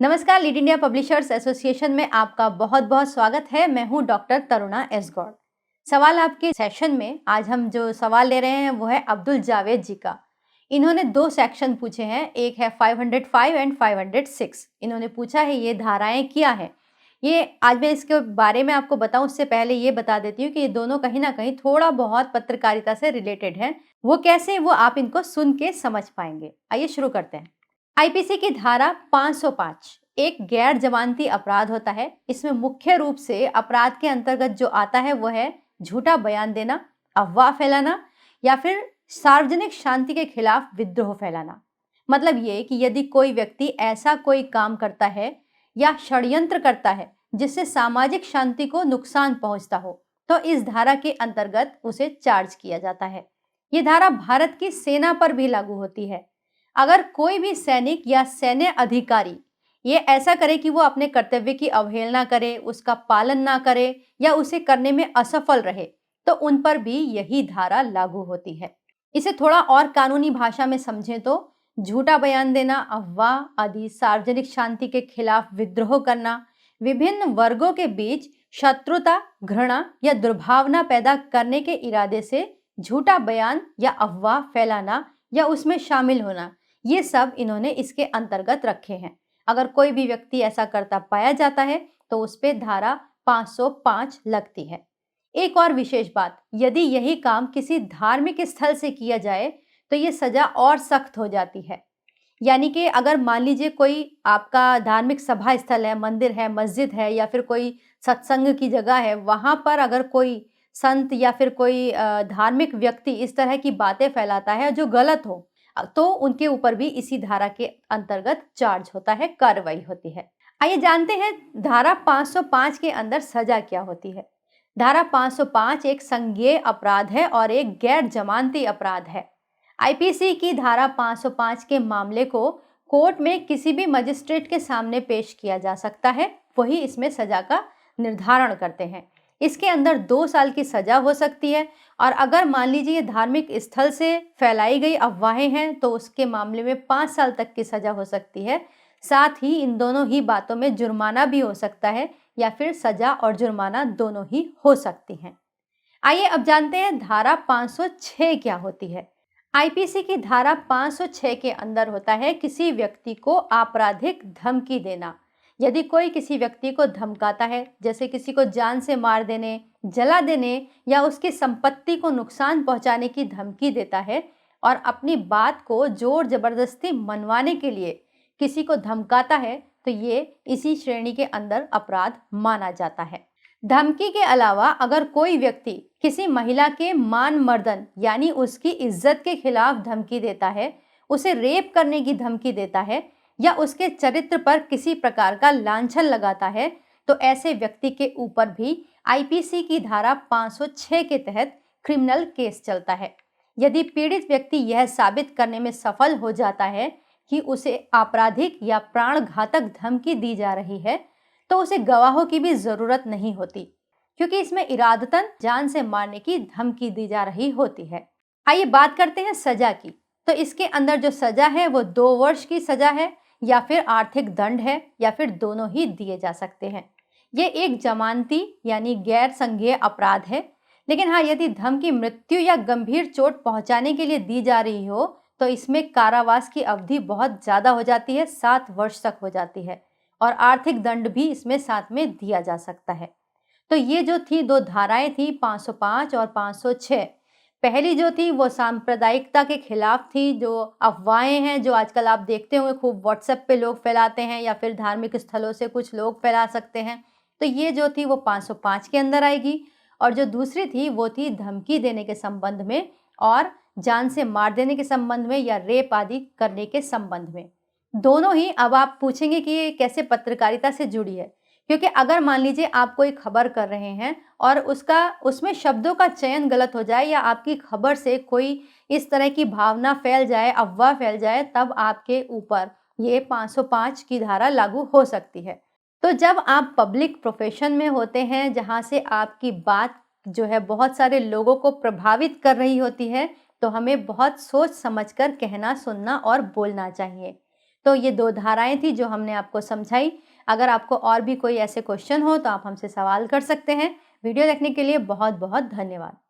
नमस्कार, lead India publishers association में आपका बहुत बहुत स्वागत है। मैं हूं डॉक्टर तरुणा एस गौड़। सवाल आपके सेशन में आज हम जो सवाल ले रहे हैं वो है अब्दुल जावेद जी का। इन्होंने दो सेक्शन पूछे हैं, एक है 505 एंड 506। इन्होंने पूछा है ये धाराएं क्या है। ये आज मैं इसके बारे में आपको बताऊं उससे पहले ये बता देती हूँ कि ये दोनों कहीं ना कहीं थोड़ा बहुत पत्रकारिता से रिलेटेड हैं। वो कैसे, वो आप इनको सुन के समझ पाएंगे। आइए शुरू करते हैं। आईपीसी की धारा 505 एक गैर जमानती अपराध होता है। इसमें मुख्य रूप से अपराध के अंतर्गत जो आता है वो है झूठा बयान देना, अफवाह फैलाना या फिर सार्वजनिक शांति के खिलाफ विद्रोह फैलाना। मतलब ये कि यदि कोई व्यक्ति ऐसा कोई काम करता है या षड्यंत्र करता है जिससे सामाजिक शांति को नुकसान पहुंचता हो तो इस धारा के अंतर्गत उसे चार्ज किया जाता है। ये धारा भारत की सेना पर भी लागू होती है। अगर कोई भी सैनिक या सैन्य अधिकारी ये ऐसा करे कि वो अपने कर्तव्य की अवहेलना करे, उसका पालन ना करे या उसे करने में असफल रहे तो उन पर भी यही धारा लागू होती है। इसे थोड़ा और कानूनी भाषा में समझें तो झूठा बयान देना, अफवाह आदि, सार्वजनिक शांति के खिलाफ विद्रोह करना, विभिन्न वर्गों के बीच शत्रुता, घृणा या दुर्भावना पैदा करने के इरादे से झूठा बयान या अफवाह फैलाना या उसमें शामिल होना, ये सब इन्होंने इसके अंतर्गत रखे हैं। अगर कोई भी व्यक्ति ऐसा करता पाया जाता है तो उस पे धारा 505 लगती है। एक और विशेष बात, यदि यही काम किसी धार्मिक स्थल से किया जाए तो ये सजा और सख्त हो जाती है। यानी कि अगर मान लीजिए कोई आपका धार्मिक सभा स्थल है, मंदिर है, मस्जिद है या फिर कोई सत्संग की जगह है, वहां पर अगर कोई संत या फिर कोई धार्मिक व्यक्ति इस तरह की बातें फैलाता है जो गलत हो तो उनके ऊपर भी इसी धारा के अंतर्गत चार्ज होता है, कार्रवाई होती है। आइए जानते हैं धारा 505 के अंदर सजा क्या होती है। धारा 505 एक संज्ञेय अपराध है और एक गैर जमानती अपराध है। आईपीसी की धारा 505 के मामले को कोर्ट में किसी भी मजिस्ट्रेट के सामने पेश किया जा सकता है, वही इसमें सजा का निर्धारण करते हैं। इसके अंदर 2 साल की सजा हो सकती है और अगर मान लीजिए धार्मिक स्थल से फैलाई गई अफवाहें हैं तो उसके मामले में 5 साल तक की सजा हो सकती है। साथ ही इन दोनों ही बातों में जुर्माना भी हो सकता है या फिर सजा और जुर्माना दोनों ही हो सकती हैं। आइए अब जानते हैं धारा 506 क्या होती है। आईपीसी की धारा 506 के अंदर होता है किसी व्यक्ति को आपराधिक धमकी देना। यदि कोई किसी व्यक्ति को धमकाता है, जैसे किसी को जान से मार देने, जला देने या उसकी संपत्ति को नुकसान पहुंचाने की धमकी देता है और अपनी बात को जोर जबरदस्ती मनवाने के लिए किसी को धमकाता है तो ये इसी श्रेणी के अंदर अपराध माना जाता है। धमकी के अलावा अगर कोई व्यक्ति किसी महिला के मान मर्दन यानी उसकी इज्जत के खिलाफ धमकी देता है, उसे रेप करने की धमकी देता है या उसके चरित्र पर किसी प्रकार का लांछन लगाता है तो ऐसे व्यक्ति के ऊपर भी आईपीसी की धारा 506 के तहत क्रिमिनल केस चलता है। यदि पीड़ित व्यक्ति यह साबित करने में सफल हो जाता है कि उसे आपराधिक या प्राणघातक धमकी दी जा रही है तो उसे गवाहों की भी जरूरत नहीं होती, क्योंकि इसमें इरादतन जान से मारने की धमकी दी जा रही होती है। आइए बात करते हैं सजा की। तो इसके अंदर जो सजा है वो 2 वर्ष की सजा है या फिर आर्थिक दंड है या फिर दोनों ही दिए जा सकते हैं। ये एक जमानती यानी गैर संज्ञेय अपराध है। लेकिन हाँ, यदि धमकी मृत्यु या गंभीर चोट पहुंचाने के लिए दी जा रही हो तो इसमें कारावास की अवधि बहुत ज्यादा हो जाती है, 7 वर्ष तक हो जाती है और आर्थिक दंड भी इसमें साथ में दिया जा सकता है। तो ये जो थी 2 धाराएं थी, 505 और 506। पहली जो थी वो सांप्रदायिकता के खिलाफ थी। जो अफवाहें हैं जो आजकल आप देखते होंगे खूब व्हाट्सएप पे लोग फैलाते हैं या फिर धार्मिक स्थलों से कुछ लोग फैला सकते हैं, तो ये जो थी वो 505 के अंदर आएगी। और जो दूसरी थी वो थी धमकी देने के संबंध में और जान से मार देने के संबंध में या रेप आदि करने के संबंध में। दोनों ही। अब आप पूछेंगे कि ये कैसे पत्रकारिता से जुड़ी है, क्योंकि अगर मान लीजिए आप कोई खबर कर रहे हैं और उसमें शब्दों का चयन गलत हो जाए या आपकी खबर से कोई इस तरह की भावना फैल जाए, अफवाह फैल जाए, तब आपके ऊपर ये 505 की धारा लागू हो सकती है। तो जब आप पब्लिक प्रोफेशन में होते हैं जहाँ से आपकी बात जो है बहुत सारे लोगों को प्रभावित कर रही होती है, तो हमें बहुत सोच समझकर कहना, सुनना और बोलना चाहिए। तो ये 2 धाराएं थी जो हमने आपको समझाई। अगर आपको और भी कोई ऐसे क्वेश्चन हो तो आप हमसे सवाल कर सकते हैं। वीडियो देखने के लिए बहुत बहुत धन्यवाद।